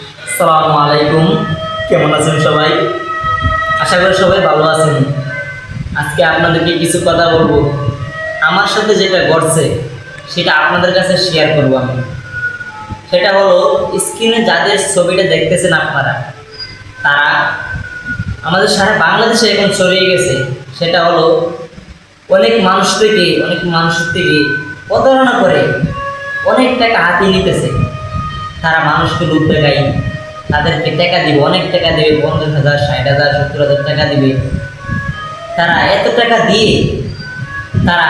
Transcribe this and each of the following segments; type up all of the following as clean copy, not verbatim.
আসসালামু আলাইকুম। কেমন আছেন সবাই? আশা করি সবাই ভালো আছেন। আজকে আপনাদেরকে কিছু কথা বলবো। আমার সাথে যেটা ঘটছে সেটা আপনাদের কাছে শেয়ার করব আমি। সেটা হলো, স্ক্রিনে যাদের ছবিটা দেখতেছেন আপনারা, তারা আমাদের সারা বাংলাদেশে এখন ছড়িয়ে গেছে। সেটা হলো, অনেক মানুষ থেকে প্রতারণা করে অনেক টাকা হাতিয়ে নিতেছে। তারা মানুষকে লোভ দেখায়, তাদেরকে টাকা দিবে, অনেক টাকা দেবে, 50,000, 60,000, 70,000 টাকা দিবে। তারা এত টাকা দিয়ে তারা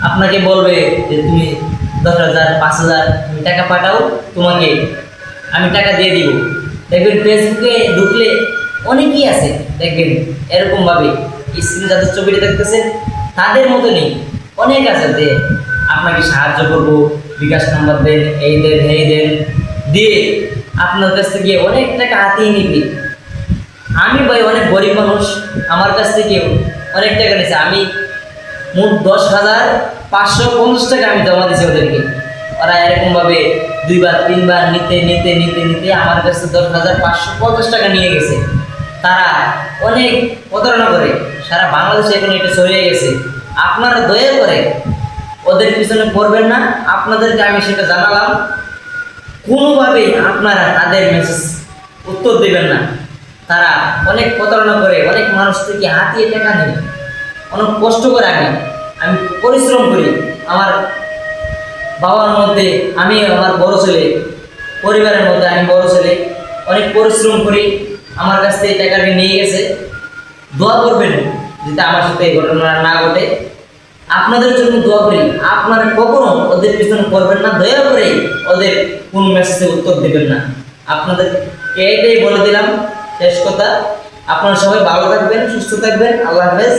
আপনাকে বলবে যে তুমি 10,000, 5,000 তুমি টাকা পাঠাও, তোমাকে আমি টাকা দিয়ে দিব। দেখবেন ফেসবুকে ঢুকলে অনেকেই আছে, দেখবেন এরকমভাবে স্ক্রিনে যাদের ছবিটা দেখতেছেন তাদের মতনই অনেক আছে যে আপনাকে সাহায্য করব, বিকাশ নাম্বার দেন, এই দেন দিয়ে আপনার কাছ থেকে অনেক টাকা হাতিয়ে নিবে। আমি ভাই অনেক গরিব মানুষ, আমার কাছ থেকে অনেক টাকা নিয়েছে। আমি মোট 10,550 টাকা আমি জমা দিয়েছি ওদেরকে। ওরা এরকমভাবে 2বার 3বার নিতে নিতে নিতে নিতে আমার কাছে 10,550 টাকা নিয়ে গেছে। তারা অনেক প্রতারণা করে, সারা বাংলাদেশে এখন এটা ছড়িয়ে গেছে। আপনারা দয়া করে ওদের পিছনে পড়বেন না। আপনাদেরকে আমি সেটা জানালাম, কোনোভাবেই আপনারা তাদের মেসেজ উত্তর দেবেন না। তারা অনেক প্রতারণা করে, অনেক মানুষ থেকে হাতিয়ে টাকা নেয়। অনেক কষ্ট করে আমি পরিশ্রম করি। আমার বাবার মধ্যে আমি আমার বড় ছেলে, পরিবারের মধ্যে আমি বড় ছেলে, অনেক পরিশ্রম করি। আমার কাছ থেকে টাকাটা নিয়ে গেছে। দোয়া করবেন যাতে আমার সাথে এই ঘটনা না ঘটে। আপনাদের জন্য দোয়া করি, আপনারা কখনো ওদের পিছনে করবেন না। দয়া করে ওদের কোন মেসেজে উত্তর দেবেন না। আপনাদেরকে এটাই বলে দিলাম, শেষ কথা। আপনারা সবাই ভালো থাকবেন, সুস্থ থাকবেন। আল্লাহ হাফেজ।